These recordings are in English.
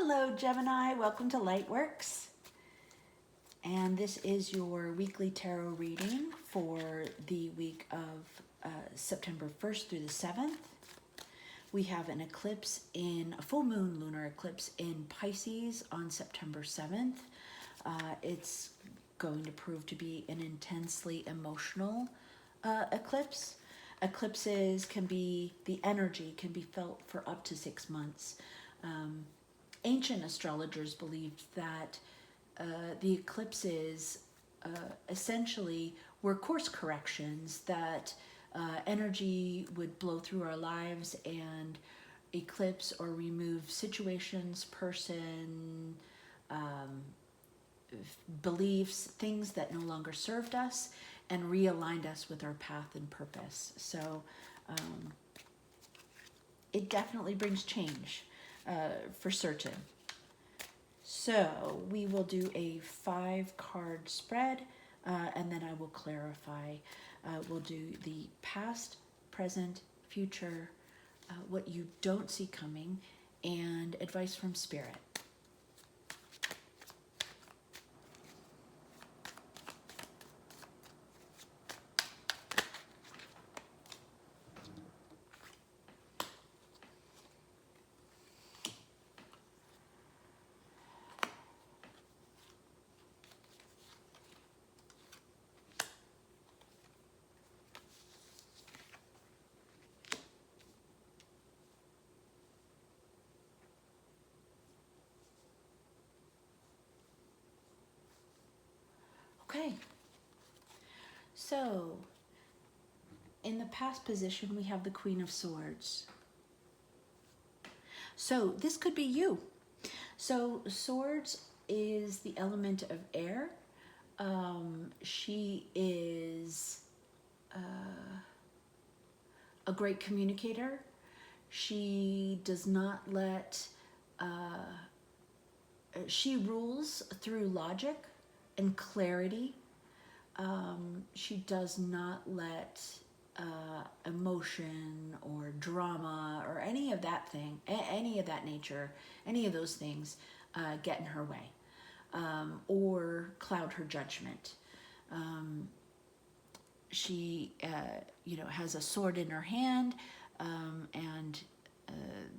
Hello Gemini, welcome to Lightworks. And this is your weekly tarot reading for the week of September 1st through the 7th. We have an eclipse a full moon lunar eclipse in Pisces on September 7th. It's going to prove to be an intensely emotional eclipse. Eclipses the energy can be felt for up to 6 months. Ancient astrologers believed that the eclipses essentially were course corrections, that energy would blow through our lives and eclipse or remove situations, beliefs, things that no longer served us, and realigned us with our path and purpose. So it definitely brings change. For certain. So we will do a 5-card spread and then I will clarify. We'll do the past, present, future, what you don't see coming, and advice from Spirit. Okay, so in the past position we have the Queen of Swords. So this could be you. So swords is the element of air. She is a great communicator. She does not let, she rules through logic and clarity. She does not let emotion or drama or any of that thing, any of that nature, any of those things get in her way or cloud her judgment. She, has a sword in her hand, and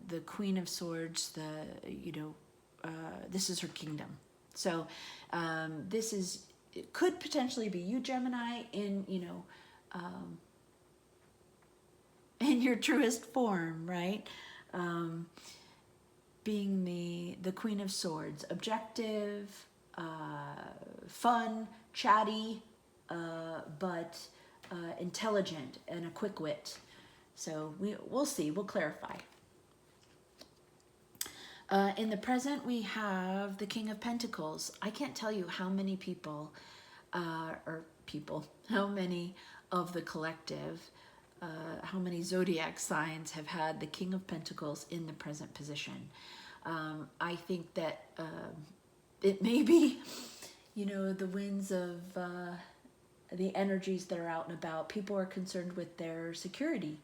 the Queen of Swords, this is her kingdom. So it could potentially be you, Gemini, in your truest form, right? Being the Queen of Swords, objective, fun, chatty, but intelligent and a quick wit. So we'll see, we'll clarify. In the present, we have the King of Pentacles. I can't tell you how many people, how many of the collective, how many zodiac signs have had the King of Pentacles in the present position. I think that it may be, the winds of the energies that are out and about. People are concerned with their security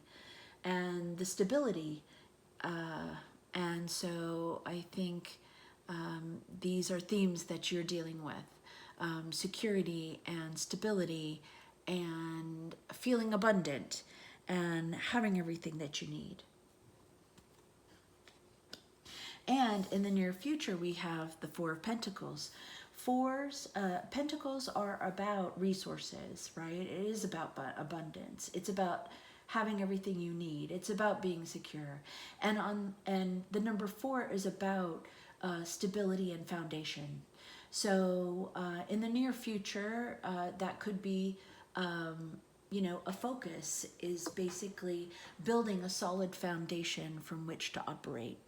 and the stability. And so I think these are themes that you're dealing with. Security and stability and feeling abundant and having everything that you need. And in the near future, we have the Four of Pentacles. Pentacles are about resources, right? It is about abundance. It's about having everything you need. It's about being secure. And the number 4 is about stability and foundation. So in the near future, that could be, a focus is basically building a solid foundation from which to operate.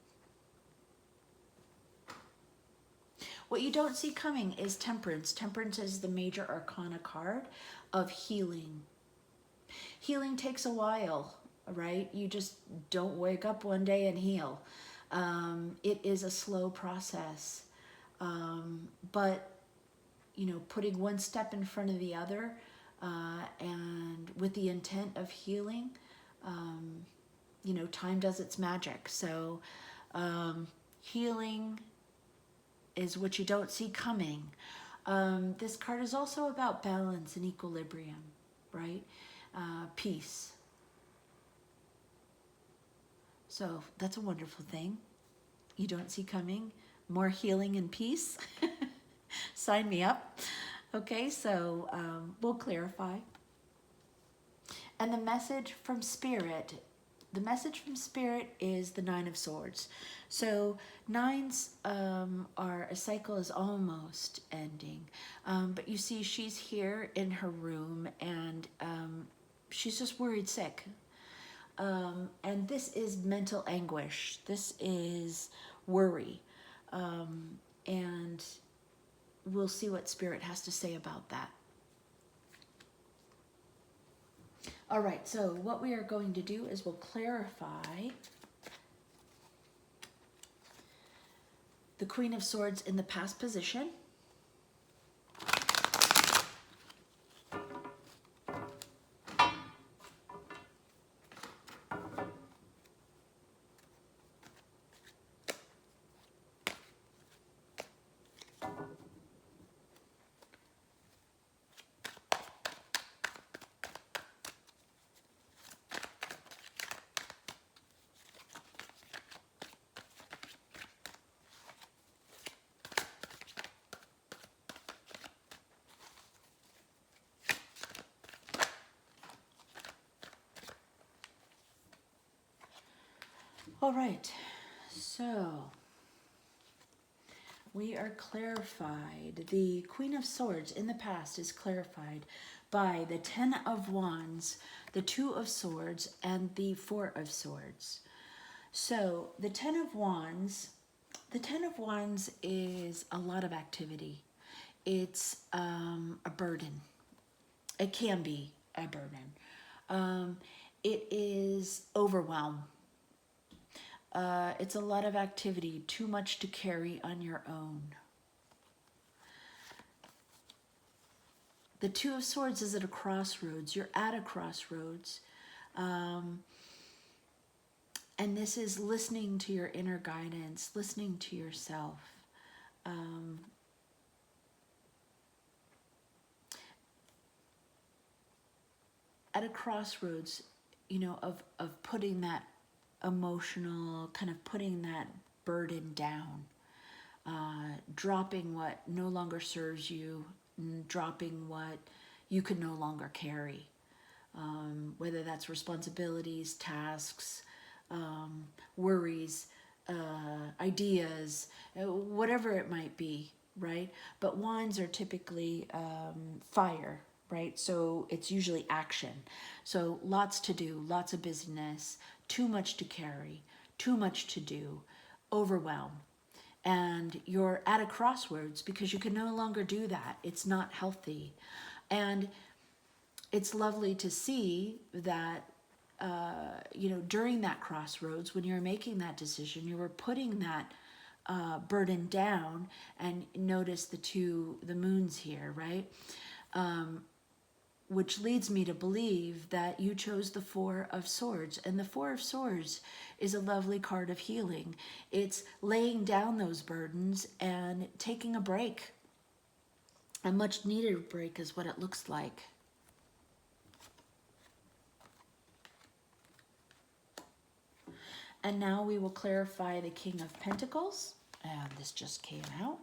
What you don't see coming is Temperance. Temperance is the major arcana card of healing. Healing takes a while, right? You just don't wake up one day and heal. It is a slow process. But, putting one step in front of the other and with the intent of healing, time does its magic. So healing is what you don't see coming. This card is also about balance and equilibrium, right? Peace. So that's a wonderful thing. You don't see coming. More healing and peace. Sign me up. Okay, so we'll clarify. And the message from Spirit is the Nine of Swords. So nines are, a cycle is almost ending. But you see she's here in her room and she's just worried sick. And this is mental anguish. This is worry. And we'll see what Spirit has to say about that. All right, so what we are going to do is we'll clarify the Queen of Swords in the past position. All right, so we are clarified. The Queen of Swords in the past is clarified by the Ten of Wands, the Two of Swords, and the Four of Swords. So the Ten of Wands is a lot of activity. It's a burden. It can be a burden. It is overwhelm. It's a lot of activity, too much to carry on your own. The Two of Swords is at a crossroads. You're at a crossroads. And this is listening to your inner guidance, listening to yourself. At a crossroads, you know, of putting that emotional, kind of putting that burden down, dropping what no longer serves you, dropping what you can no longer carry, whether that's responsibilities, tasks, worries, ideas, whatever it might be, right? But wands are typically fire, right? So it's usually action. So lots to do, lots of busyness, too much to carry, too much to do, overwhelm. And you're at a crossroads because you can no longer do that. It's not healthy. And it's lovely to see that, you know, during that crossroads, when you're making that decision, you were putting that burden down, and notice the moons here, right? Which leads me to believe that you chose the Four of Swords. And the Four of Swords is a lovely card of healing. It's laying down those burdens and taking a break. A much needed break is what it looks like. And now we will clarify the King of Pentacles. And this just came out.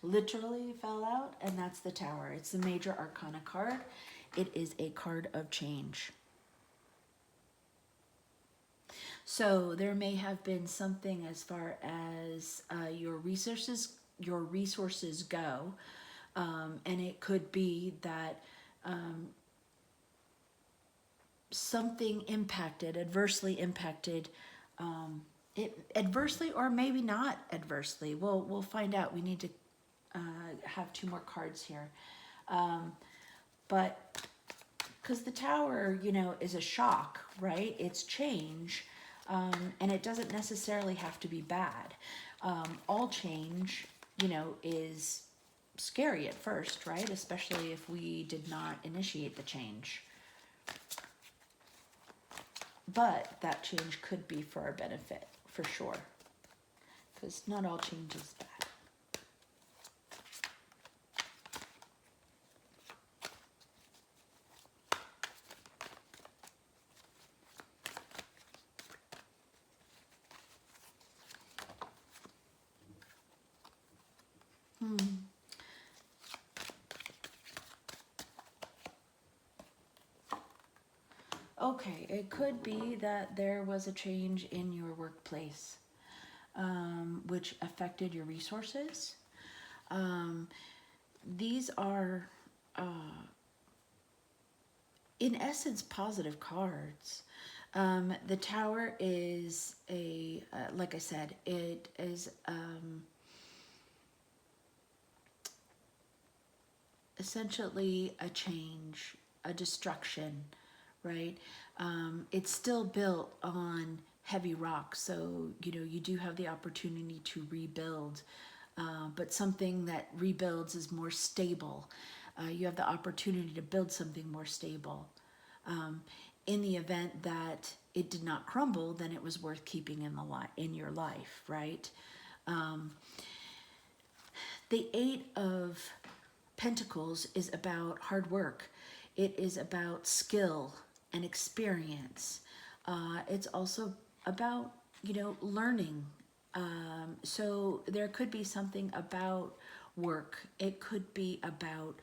Literally fell out, and that's the Tower. It's the Major Arcana card. It is a card of change. So there may have been something as far as your resources go, and it could be that something adversely impacted, it adversely or maybe not adversely. We'll find out. We need to have two more cards here, but because the Tower, you know, is a shock, right? It's change, and it doesn't necessarily have to be bad. All change, you know, is scary at first, right? Especially if we did not initiate the change. But that change could be for our benefit, for sure. because not all change is bad. Okay, it could be that there was a change in your workplace, which affected your resources. These are, in essence, positive cards. The Tower is like I said, it is essentially a change, a destruction, right? It's still built on heavy rock, so you do have the opportunity to rebuild, but something that rebuilds is more stable. You have the opportunity to build something more stable. In the event that it did not crumble, then it was worth keeping in your life, right? The Eight of Pentacles is about hard work. It is about skill and experience. It's also about, learning. So there could be something about work. It could be about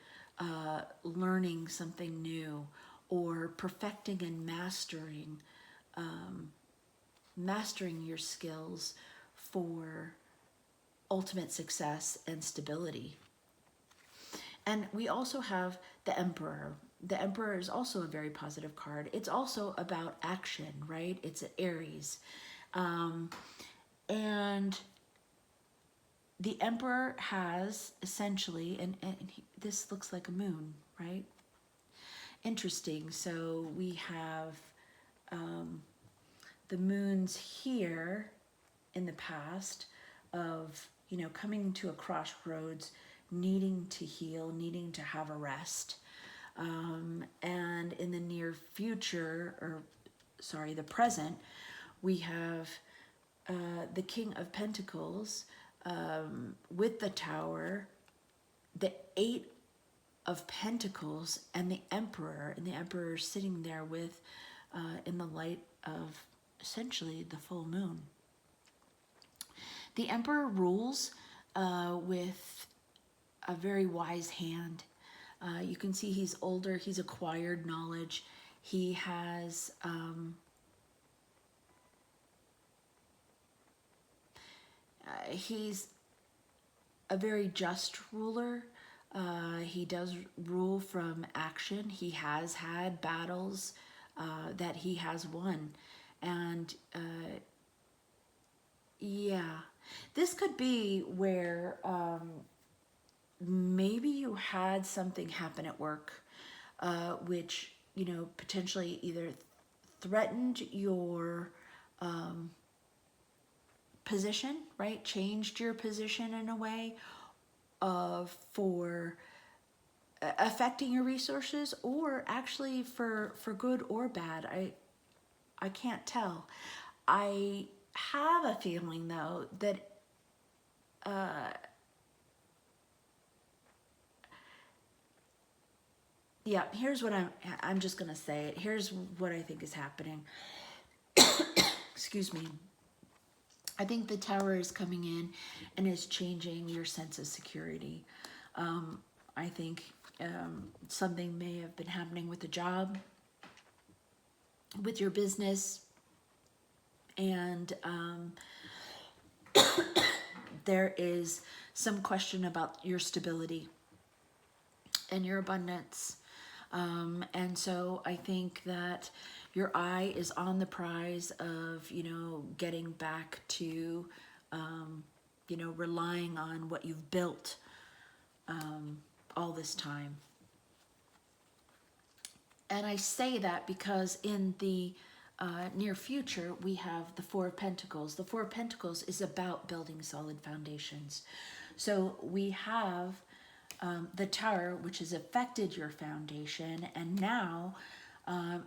learning something new, or perfecting and mastering your skills for ultimate success and stability. And we also have the Emperor. The Emperor is also a very positive card. It's also about action, right? It's an Aries. And the Emperor has essentially, and this looks like a moon, right? Interesting. So we have the moons here in the past of, coming to a crossroads, needing to heal, needing to have a rest. And in the near future, the present, we have the King of Pentacles with the Tower, the Eight of Pentacles, and the Emperor. And the Emperor sitting there with, in the light of essentially the full moon. The Emperor rules with a very wise hand. You can see he's older, he's acquired knowledge. He has he's a very just ruler. He does rule from action. He has had battles that he has won. And yeah, this could be where maybe you had something happen at work, which, potentially either threatened your position, right? Changed your position in a way for affecting your resources, or actually for good or bad. I can't tell. I have a feeling though that yeah, here's what I'm just gonna say it. Here's what I think is happening. Excuse me. I think the Tower is coming in and is changing your sense of security. I think something may have been happening with the job, with your business, and there is some question about your stability and your abundance. And so I think that your eye is on the prize of, getting back to, relying on what you've built all this time. And I say that because in the near future, we have the Four of Pentacles. The Four of Pentacles is about building solid foundations. So we have the Tower, which has affected your foundation, and now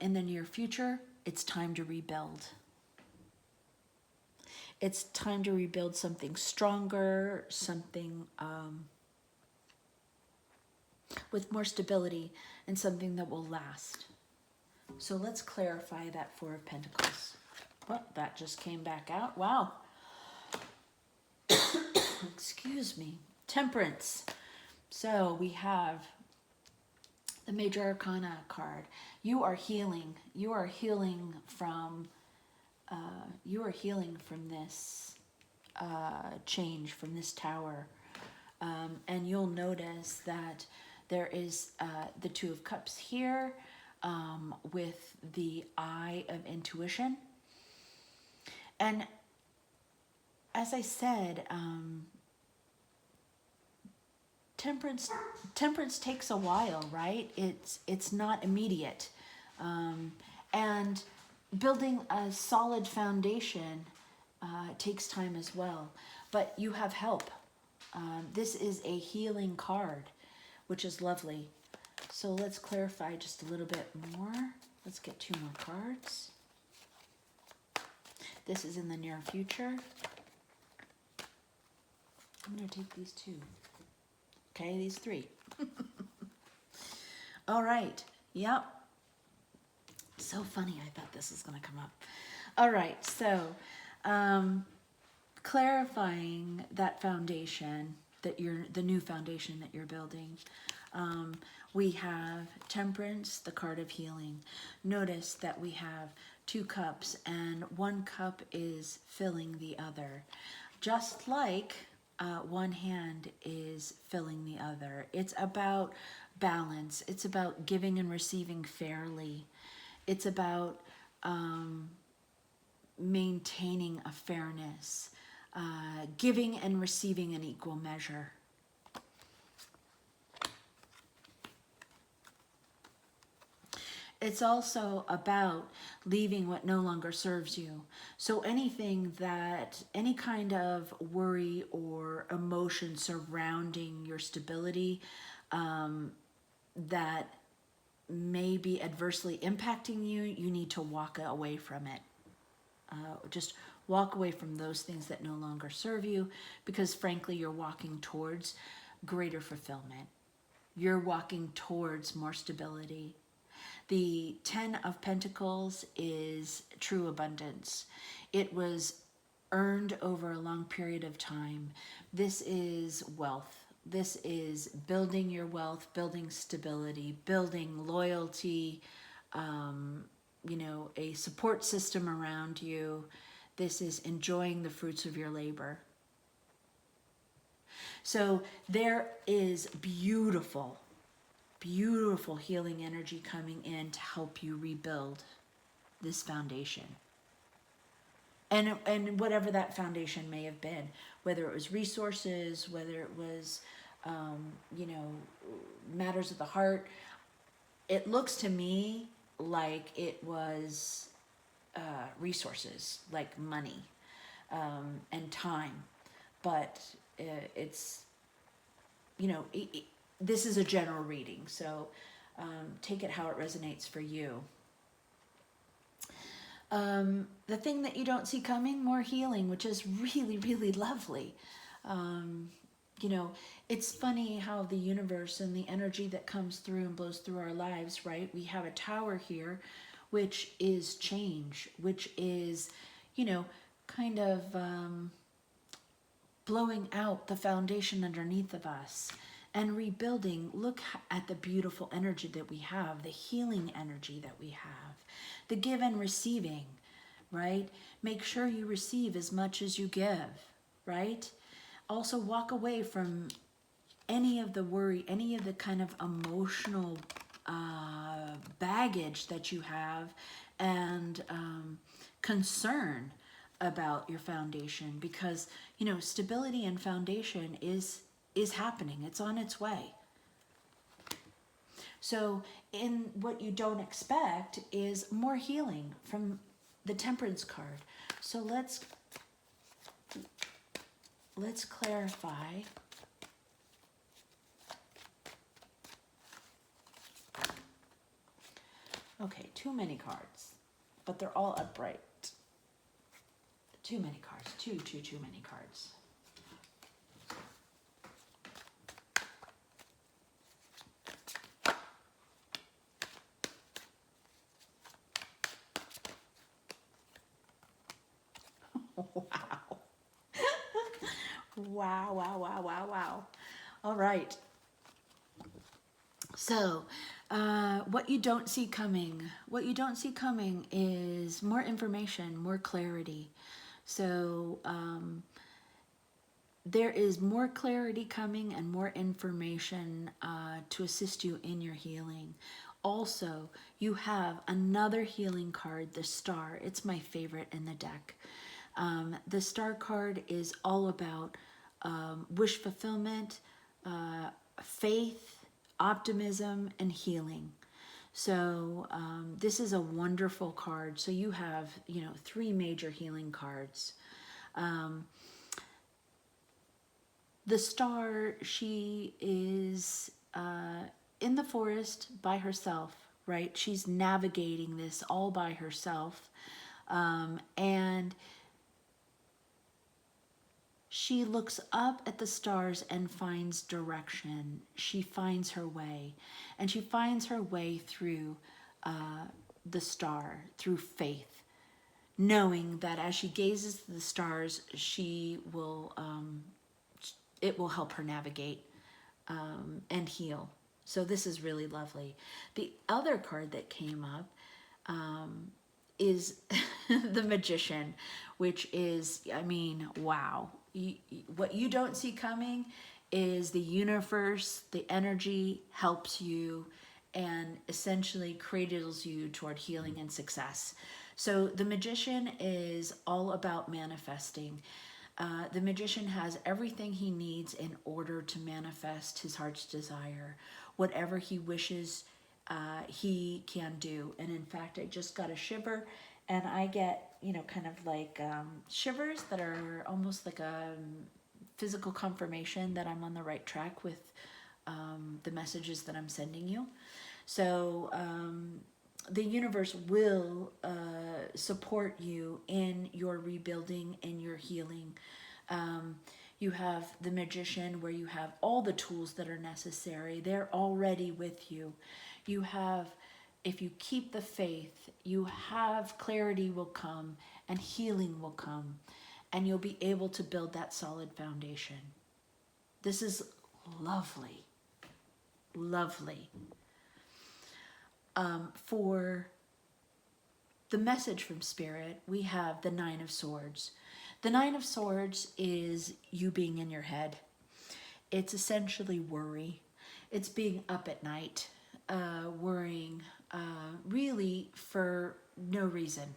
in the near future, it's time to rebuild. It's time to rebuild something stronger, something with more stability, and something that will last. So let's clarify that Four of Pentacles. Well, that just came back out. Wow. Excuse me. Temperance. So we have the Major Arcana card. You are healing. You are healing from this change, from this tower. And you'll notice that there is the Two of Cups here with the Eye of Intuition. And as I said, temperance takes a while, right? It's not immediate. And building a solid foundation takes time as well. But you have help. This is a healing card, which is lovely. So let's clarify just a little bit more. Let's get 2 more cards. This is in the near future. I'm going to take these 2. Okay, these 3. All right. Yep. So funny. I thought this was going to come up. All right. So, clarifying that foundation, the new foundation that you're building. We have Temperance, the card of healing. Notice that we have 2 cups, and 1 cup is filling the other. Just like one hand is filling the other. It's about balance. It's about giving and receiving fairly. It's about maintaining a fairness, giving and receiving in equal measure. It's also about leaving what no longer serves you. So any kind of worry or emotion surrounding your stability that may be adversely impacting you, you need to walk away from it. Just walk away from those things that no longer serve you, because frankly, you're walking towards greater fulfillment. You're walking towards more stability. The 10 of Pentacles is true abundance. It was earned over a long period of time. This is wealth. This is building your wealth, building stability, building loyalty, a support system around you. This is enjoying the fruits of your labor. So there is beautiful healing energy coming in to help you rebuild this foundation. And whatever that foundation may have been, whether it was resources, whether it was, matters of the heart. It looks to me like it was resources, like money and time. But it's, this is a general reading, so take it how it resonates for you. The thing that you don't see coming, more healing, which is really, really lovely. It's funny how the universe and the energy that comes through and blows through our lives, right? We have a tower here, which is change, which is, kind of blowing out the foundation underneath of us and rebuilding. Look at the beautiful energy that we have, the healing energy that we have, the give and receiving, right? Make sure you receive as much as you give, right? Also walk away from any of the worry, any of the kind of emotional baggage that you have and concern about your foundation, because, stability and foundation is happening. It's on its way. So in what you don't expect is more healing from the Temperance card. So let's clarify. Okay, too many cards, but they're all upright. Too many cards. Too many cards. Wow. Wow. All right. So, what you don't see coming. What you don't see coming is more information, more clarity. So, there is more clarity coming and more information to assist you in your healing. Also, you have another healing card, the Star. It's my favorite in the deck. The Star card is all about wish fulfillment, faith, optimism, and healing. So this is a wonderful card. So you have, 3 major healing cards. The Star, she is in the forest by herself, right? She's navigating this all by herself. And she looks up at the stars and finds direction. She finds her way. And she finds her way through the star, through faith, knowing that as she gazes at the stars, she will, it will help her navigate and heal. So this is really lovely. The other card that came up is the Magician, which is, I mean, wow. What you don't see coming is the universe, the energy helps you and essentially cradles you toward healing and success. So the Magician is all about manifesting. The Magician has everything he needs in order to manifest his heart's desire. Whatever he wishes, he can do. And in fact, I just got a shiver, and I get, kind of like shivers that are almost like a physical confirmation that I'm on the right track with the messages that I'm sending you. So the universe will support you in your rebuilding and your healing. You have the Magician, where you have all the tools that are necessary. They're already with you. You have, if you keep the faith, you have clarity will come and healing will come, and you'll be able to build that solid foundation. This is lovely, lovely. For the message from Spirit, we have the Nine of Swords. The Nine of Swords is you being in your head. It's essentially worry. It's being up at night, worrying, really for no reason,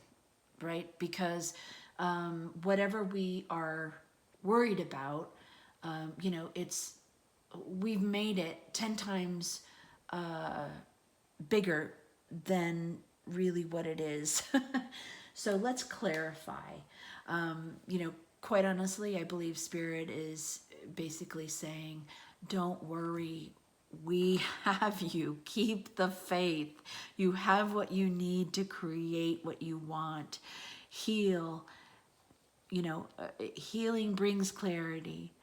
right? Because whatever we are worried about, we've made it 10 times bigger than really what it is. So let's clarify. Quite honestly, I believe Spirit is basically saying, don't worry. We have you. Keep the faith. You have what you need to create what you want. Heal. Healing brings clarity.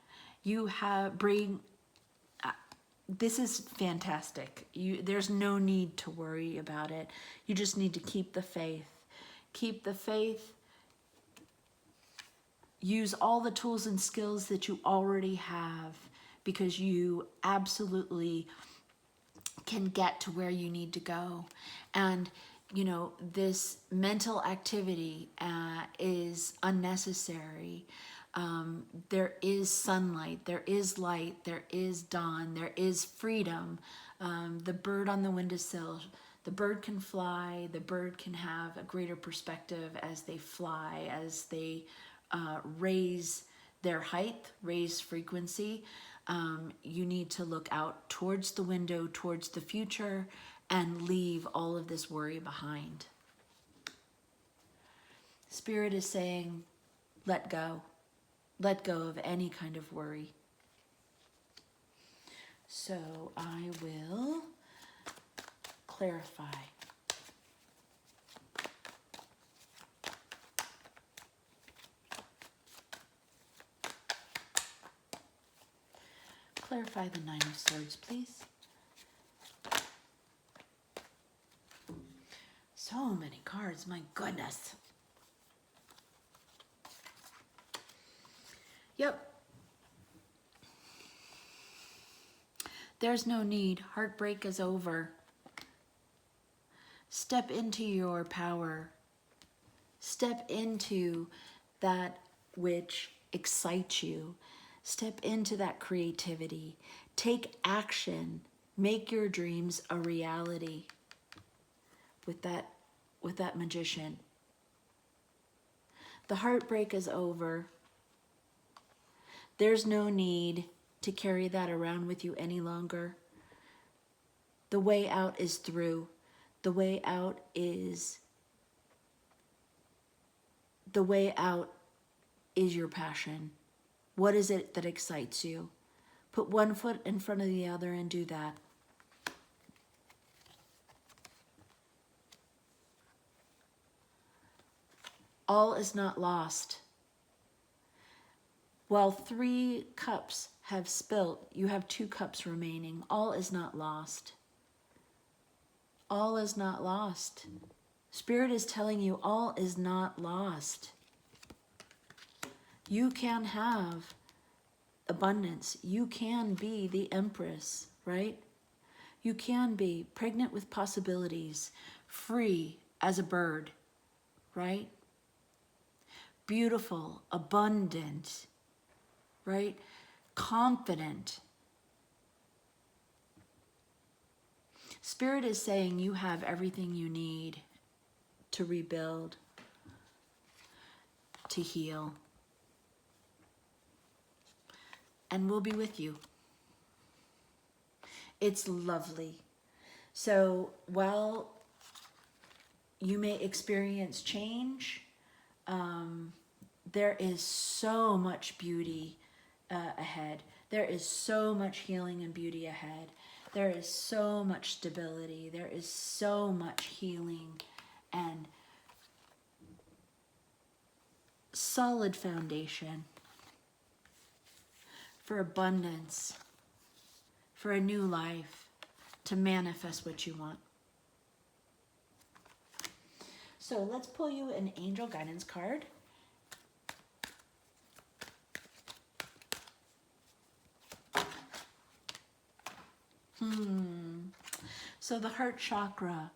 This is fantastic. There's no need to worry about it. You just need to keep the faith. Keep the faith. Use all the tools and skills that you already have, because you absolutely can get to where you need to go. And, this mental activity is unnecessary. There is sunlight, there is light, there is dawn, there is freedom. The bird on the windowsill, the bird can fly, the bird can have a greater perspective as they fly, as they raise their height, raise frequency. You need to look out towards the window, towards the future, and leave all of this worry behind. Spirit is saying, let go. Let go of any kind of worry. So I will clarify. clarify the Nine of Swords, please? So many cards, my goodness. Yep. There's no need. Heartbreak is over. Step into your power. Step into that which excites you. Step into that creativity. Take action. Make your dreams a reality with that magician. The heartbreak is over. There's no need to carry that around with you any longer. The way out is through. The way out is your passion. What is it that excites you? Put one foot in front of the other and do that. All is not lost. While 3 cups have spilt, you have 2 cups remaining. All is not lost. All is not lost. Spirit is telling you all is not lost. You can have abundance. You can be the Empress, right? You can be pregnant with possibilities, free as a bird, right? Beautiful, abundant, right? Confident. Spirit is saying you have everything you need to rebuild, to heal. And we'll be with you. It's lovely. So while you may experience change, there is so much beauty ahead. There is so much healing and beauty ahead. There is so much stability. There is so much healing and solid foundation for abundance, for a new life, to manifest what you want. So let's pull you an angel guidance card. So the heart chakra.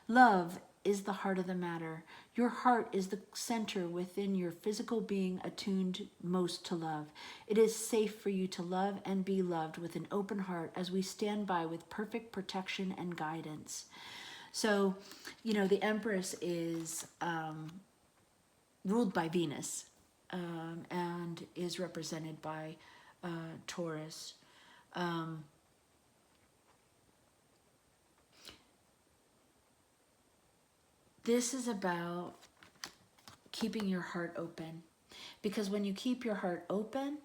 Love is the heart of the matter. Your heart is the center within your physical being attuned most to love. It is safe for you to love and be loved with an open heart as we stand by with perfect protection and guidance. So, you know, the Empress is ruled by Venus and is represented by Taurus. This is about keeping your heart open, because when you keep your heart open,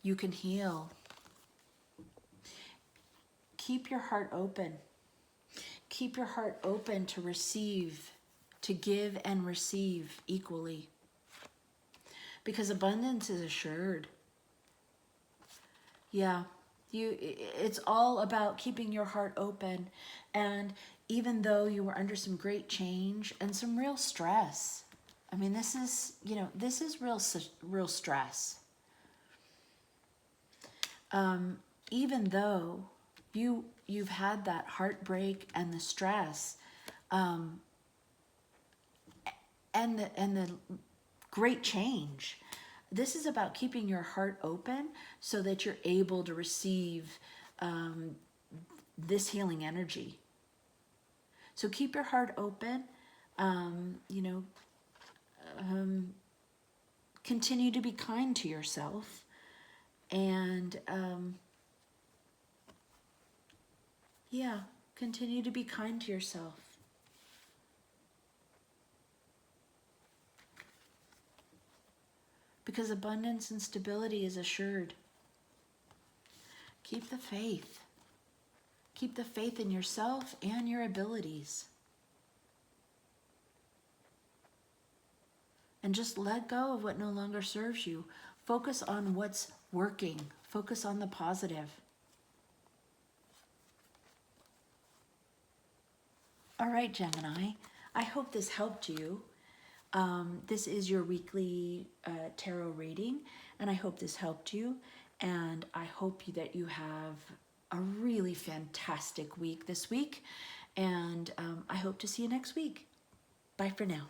you can heal. Keep your heart open. Keep your heart open to receive, to give and receive equally, because abundance is assured. Yeah, it's all about keeping your heart open. And even though you were under some great change and some real stress, I mean, this is, you know, this is real stress. Even though you've had that heartbreak and the stress, and the great change, this is about keeping your heart open so that you're able to receive this healing energy. So keep your heart open, continue to be kind to yourself, and continue to be kind to yourself. Because abundance and stability is assured. Keep the faith. Keep the faith in yourself and your abilities. And just let go of what no longer serves you. Focus on what's working. Focus on the positive. All right, Gemini, I hope this helped you. This is your weekly tarot reading, and I hope this helped you. And I hope that you have a really fantastic week this week. And I hope to see you next week. Bye for now.